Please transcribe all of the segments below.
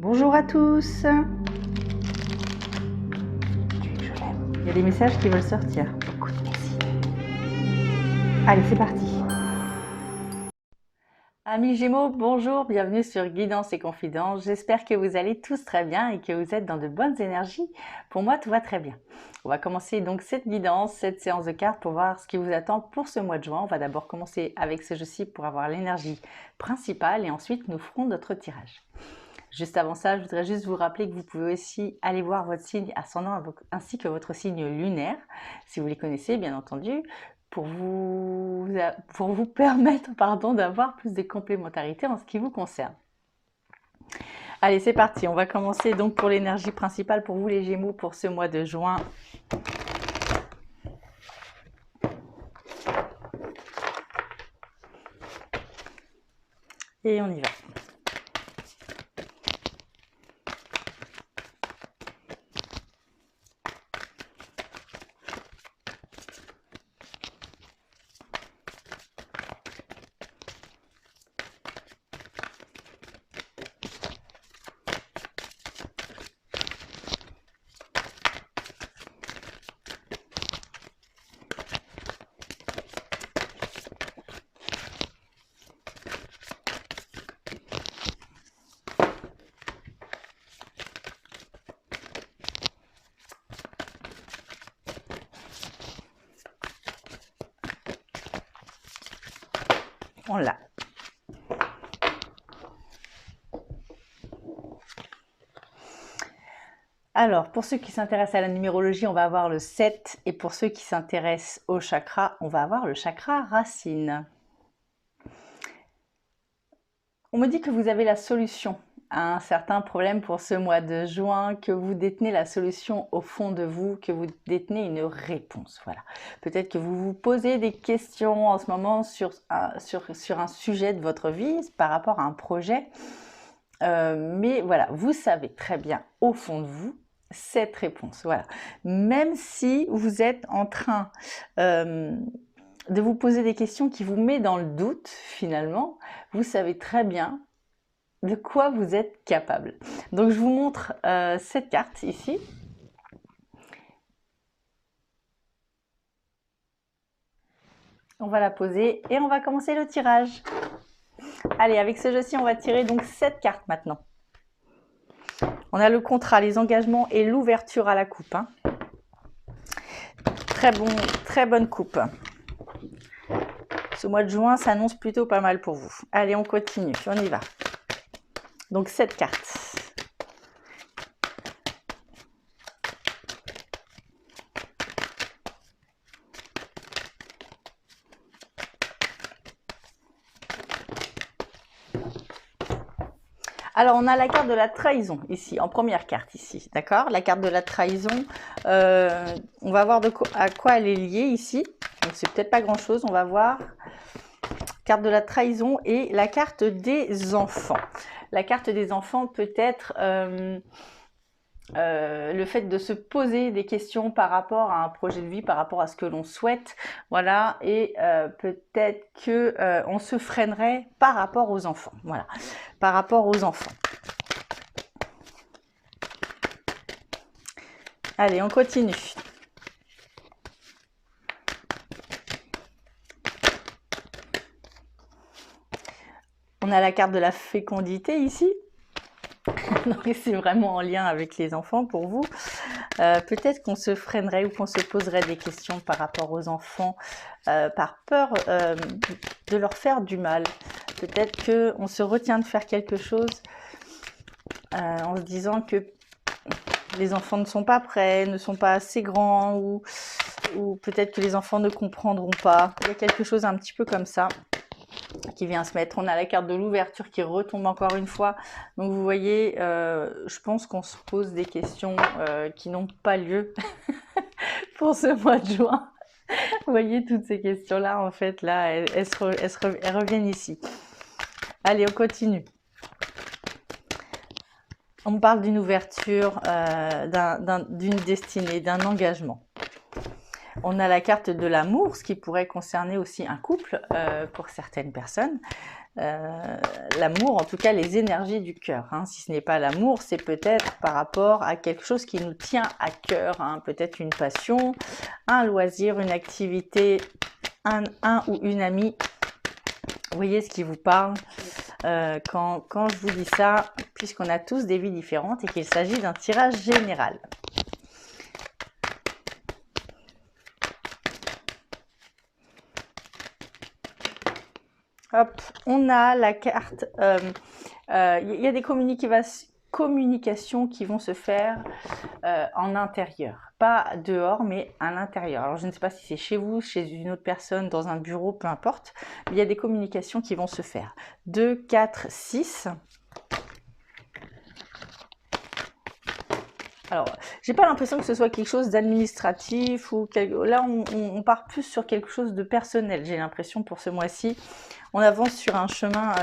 Bonjour à tous. Il y a des messages qui veulent sortir. Écoute, merci. Allez, c'est parti. Amis Gémeaux, bonjour, bienvenue sur Guidance et Confidence. J'espère que vous allez tous très bien et que vous êtes dans de bonnes énergies. Pour moi, tout va très bien. On va commencer donc cette guidance, cette séance de cartes pour voir ce qui vous attend pour ce mois de juin. On va d'abord commencer avec ce jeu-ci pour avoir l'énergie principale et ensuite nous ferons notre tirage. Juste avant ça, je voudrais juste vous rappeler que vous pouvez aussi aller voir votre signe ascendant ainsi que votre signe lunaire, si vous les connaissez bien entendu, pour vous permettre d'avoir plus de complémentarité en ce qui vous concerne. Allez, c'est parti, on va commencer donc pour l'énergie principale pour vous les Gémeaux pour ce mois de juin. Et on y va. On l'a. Alors, pour ceux qui s'intéressent à la numérologie, on va avoir le 7. Et pour ceux qui s'intéressent au chakra, on va avoir le chakra racine. On me dit que vous avez la solution à un certain problème pour ce mois de juin, que vous détenez la solution au fond de vous, que vous détenez une réponse. Voilà. Peut-être que vous vous posez des questions en ce moment sur un sujet de votre vie par rapport à un projet. Mais voilà, vous savez très bien au fond de vous cette réponse. Voilà. Même si vous êtes en train de vous poser des questions qui vous met dans le doute, finalement, vous savez très bien de quoi vous êtes capable. Donc, je vous montre cette carte ici. On va la poser et on va commencer le tirage. Allez, avec ce jeu-ci, on va tirer donc 7 cartes maintenant. On a le contrat, les engagements et l'ouverture à la coupe. Hein. Très bonne coupe. Ce mois de juin s'annonce plutôt pas mal pour vous. Allez, on continue, on y va. Donc 7 cartes. Alors, on a la carte de la trahison ici, en première carte ici, d'accord? La carte de la trahison, on va voir à quoi elle est liée ici. Donc, c'est peut-être pas grand-chose, on va voir. Carte de la trahison et la carte des enfants. La carte des enfants peut être le fait de se poser des questions par rapport à un projet de vie, par rapport à ce que l'on souhaite, voilà, et peut-être que on se freinerait par rapport aux enfants, voilà, par rapport aux enfants. Allez, on continue. On a la carte de la fécondité ici. Donc c'est vraiment en lien avec les enfants pour vous. Peut-être qu'on se freinerait ou qu'on se poserait des questions par rapport aux enfants par peur de leur faire du mal. Peut-être qu'on se retient de faire quelque chose en se disant que les enfants ne sont pas prêts, ne sont pas assez grands ou peut-être que les enfants ne comprendront pas. Il y a quelque chose un petit peu comme ça qui vient se mettre. On a la carte de l'ouverture qui retombe encore une fois. Donc vous voyez, je pense qu'on se pose des questions qui n'ont pas lieu pour ce mois de juin. Vous voyez toutes ces questions-là, en fait, là, elles reviennent ici. Allez, on continue. On me parle d'une ouverture, d'une destinée, d'un engagement. On a la carte de l'amour, ce qui pourrait concerner aussi un couple pour certaines personnes. l'amour, en tout cas les énergies du cœur. Hein. Si ce n'est pas l'amour, c'est peut-être par rapport à quelque chose qui nous tient à cœur, hein. Peut-être une passion, un loisir, une activité, un ou une amie. Vous voyez ce qui vous parle quand je vous dis ça, puisqu'on a tous des vies différentes et qu'il s'agit d'un tirage général. Hop, on a la carte, il y a des communications qui vont se faire en intérieur, pas dehors, mais à l'intérieur. Alors je ne sais pas si c'est chez vous, chez une autre personne, dans un bureau, peu importe, mais il y a des communications qui vont se faire. 2, 4, 6. Alors, j'ai pas l'impression que ce soit quelque chose d'administratif ou là on part plus sur quelque chose de personnel. J'ai l'impression pour ce mois-ci, on avance sur un chemin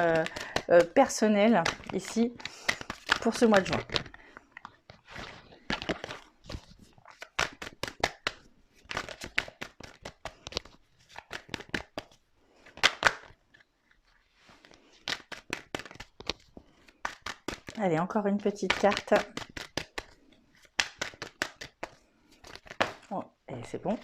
personnel ici pour ce mois de juin. Allez, encore une petite carte. Oh, et c'est bon.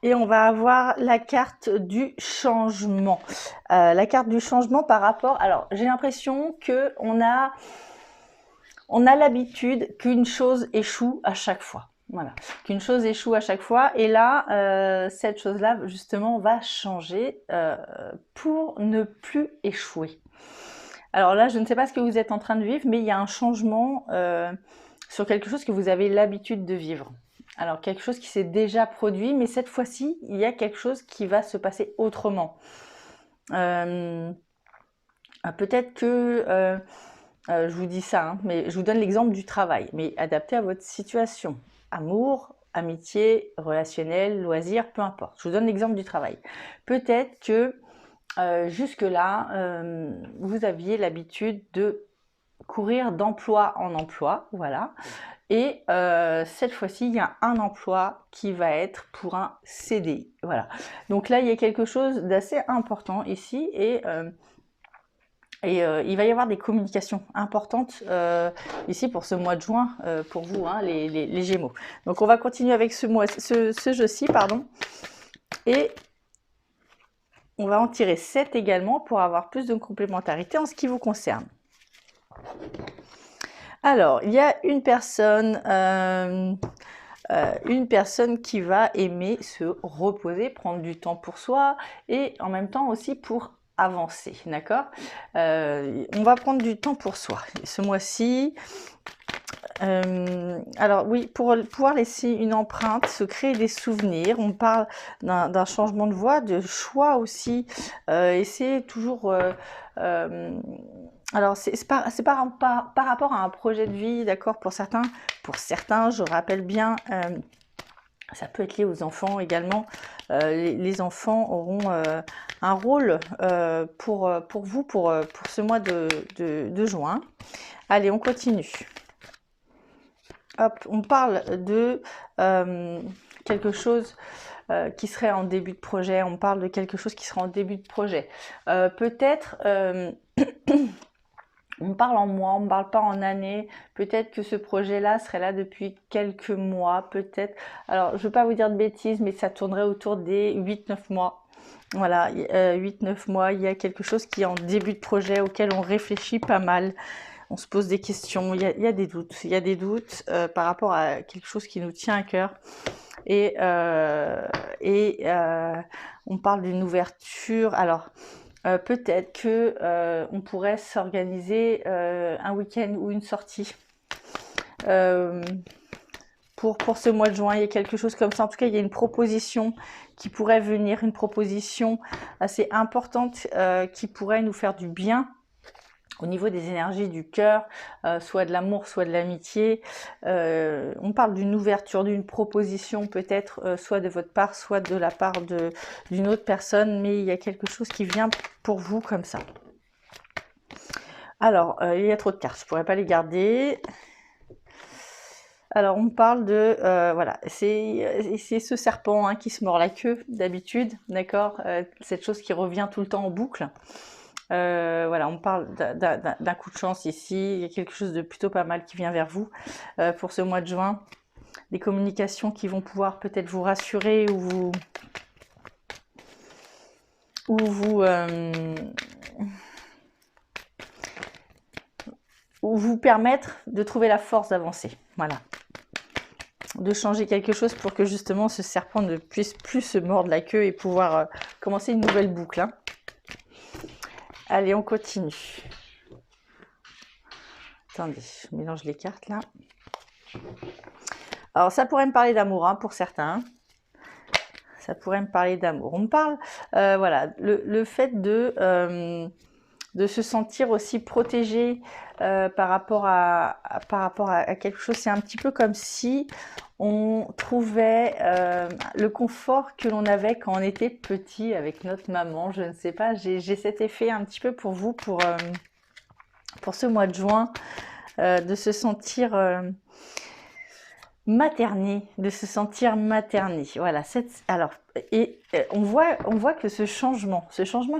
Et on va avoir la carte du changement. La carte du changement par rapport... Alors, j'ai l'impression qu'on a l'habitude qu'une chose échoue à chaque fois. Voilà, qu'une chose échoue à chaque fois. Et là, cette chose-là, justement, va changer pour ne plus échouer. Alors là, je ne sais pas ce que vous êtes en train de vivre, mais il y a un changement sur quelque chose que vous avez l'habitude de vivre. Alors, quelque chose qui s'est déjà produit, mais cette fois-ci, il y a quelque chose qui va se passer autrement. Peut-être que, je vous dis ça, hein, mais je vous donne l'exemple du travail, mais adapté à votre situation. Amour, amitié, relationnel, loisir, peu importe. Je vous donne l'exemple du travail. Peut-être que jusque-là, vous aviez l'habitude de courir d'emploi en emploi, voilà. Et cette fois-ci, il y a un emploi qui va être pour un CDI. Voilà. Donc là, il y a quelque chose d'assez important ici et il va y avoir des communications importantes ici pour ce mois de juin pour vous, hein, les Gémeaux. Donc on va continuer avec ce jeu-ci, pardon. Et on va en tirer 7 également pour avoir plus de complémentarité en ce qui vous concerne. Alors, il y a une personne qui va aimer se reposer, prendre du temps pour soi et en même temps aussi pour avancer, d'accord? On va prendre du temps pour soi ce mois-ci. Alors oui, pour pouvoir laisser une empreinte, se créer des souvenirs, on parle d'un changement de voie, de choix aussi, et c'est toujours... alors c'est par rapport à un projet de vie, d'accord, pour certains, je rappelle bien, ça peut être lié aux enfants également. Les enfants auront un rôle pour vous, pour ce mois de juin. Allez, on continue. Hop, on parle de quelque chose qui serait en début de projet. On parle de quelque chose qui sera en début de projet. Peut-être... on parle en mois, on ne parle pas en années. Peut-être que ce projet-là serait là depuis quelques mois, peut-être. Alors, je ne veux pas vous dire de bêtises, mais ça tournerait autour des 8-9 mois. Voilà, 8-9 mois, il y a quelque chose qui est en début de projet auquel on réfléchit pas mal. On se pose des questions, il y a des doutes. Il y a des doutes par rapport à quelque chose qui nous tient à cœur. Et on parle d'une ouverture. Alors... peut-être que on pourrait s'organiser un week-end ou une sortie pour ce mois de juin. Il y a quelque chose comme ça. En tout cas, il y a une proposition qui pourrait venir, une proposition assez importante qui pourrait nous faire du bien au niveau des énergies du cœur, soit de l'amour, soit de l'amitié. On parle d'une ouverture, d'une proposition peut-être, soit de votre part, soit de la part d'une autre personne, mais il y a quelque chose qui vient pour vous comme ça. Alors, il y a trop de cartes, je ne pourrais pas les garder. Alors, on parle de, voilà, c'est ce serpent, hein, qui se mord la queue d'habitude, d'accord? Cette chose qui revient tout le temps en boucle. Voilà, on parle d'un coup de chance ici. Il y a quelque chose de plutôt pas mal qui vient vers vous pour ce mois de juin. Des communications qui vont pouvoir peut-être vous rassurer ou vous permettre de trouver la force d'avancer. Voilà. De changer quelque chose pour que justement ce serpent ne puisse plus se mordre la queue et pouvoir commencer une nouvelle boucle. Hein. Allez, on continue. Attendez, je mélange les cartes là. Alors, ça pourrait me parler d'amour, hein, pour certains. Ça pourrait me parler d'amour. On me parle, voilà, le fait de se sentir aussi protégé par rapport à quelque chose. C'est un petit peu comme si on trouvait le confort que l'on avait quand on était petit avec notre maman. Je ne sais pas, j'ai cet effet un petit peu pour vous, pour ce mois de juin, de se sentir materné, de se sentir materné. Voilà. Alors, et on voit que ce changement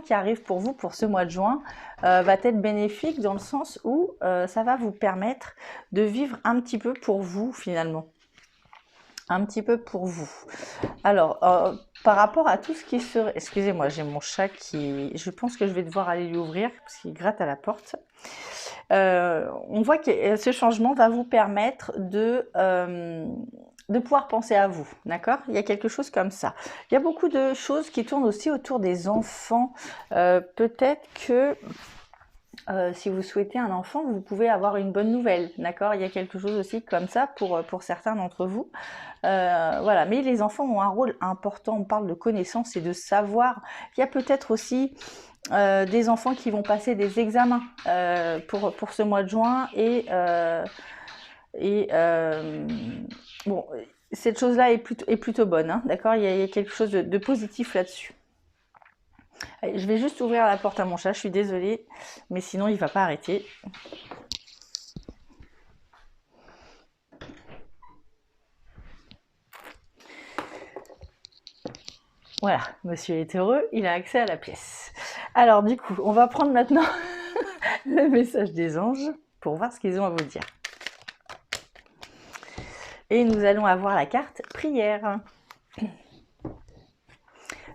qui arrive pour vous pour ce mois de juin va être bénéfique dans le sens où ça va vous permettre de vivre un petit peu pour vous finalement. Un petit peu pour vous. Alors, par rapport à tout ce qui serait... Excusez-moi, j'ai mon chat qui... Je pense que je vais devoir aller lui ouvrir parce qu'il gratte à la porte. On voit que ce changement va vous permettre de pouvoir penser à vous, d'accord? Il y a quelque chose comme ça. Il y a beaucoup de choses qui tournent aussi autour des enfants. Peut-être que si vous souhaitez un enfant, vous pouvez avoir une bonne nouvelle, d'accord? Il y a quelque chose aussi comme ça pour certains d'entre vous. Voilà, mais les enfants ont un rôle important. On parle de connaissance et de savoir. Il y a peut-être aussi des enfants qui vont passer des examens pour ce mois de juin bon, cette chose-là est plutôt bonne, hein, d'accord? Il y a quelque chose de positif là-dessus. Allez, je vais juste ouvrir la porte à mon chat, je suis désolée, mais sinon il ne va pas arrêter. Voilà, monsieur est heureux, il a accès à la pièce. Alors du coup, on va prendre maintenant le message des anges pour voir ce qu'ils ont à vous dire. Et nous allons avoir la carte prière.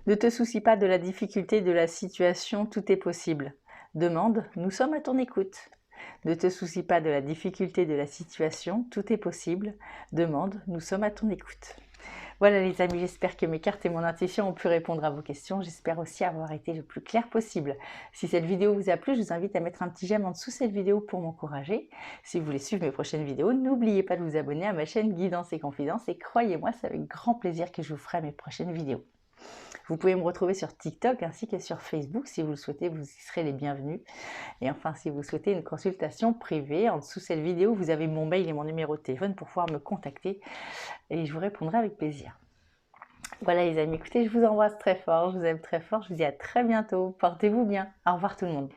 Ne te soucie pas de la difficulté de la situation, tout est possible. Demande, nous sommes à ton écoute. Ne te soucie pas de la difficulté de la situation, tout est possible. Demande, nous sommes à ton écoute. Voilà les amis, j'espère que mes cartes et mon intuition ont pu répondre à vos questions. J'espère aussi avoir été le plus clair possible. Si cette vidéo vous a plu, je vous invite à mettre un petit j'aime en dessous cette vidéo pour m'encourager. Si vous voulez suivre mes prochaines vidéos, n'oubliez pas de vous abonner à ma chaîne Guidance et Confidences et croyez-moi, c'est avec grand plaisir que je vous ferai mes prochaines vidéos. Vous pouvez me retrouver sur TikTok ainsi que sur Facebook. Si vous le souhaitez, vous y serez les bienvenus. Et enfin, si vous souhaitez une consultation privée, en dessous de cette vidéo, vous avez mon mail et mon numéro de téléphone pour pouvoir me contacter et je vous répondrai avec plaisir. Voilà les amis, écoutez, je vous embrasse très fort, je vous aime très fort, je vous dis à très bientôt. Portez-vous bien. Au revoir tout le monde.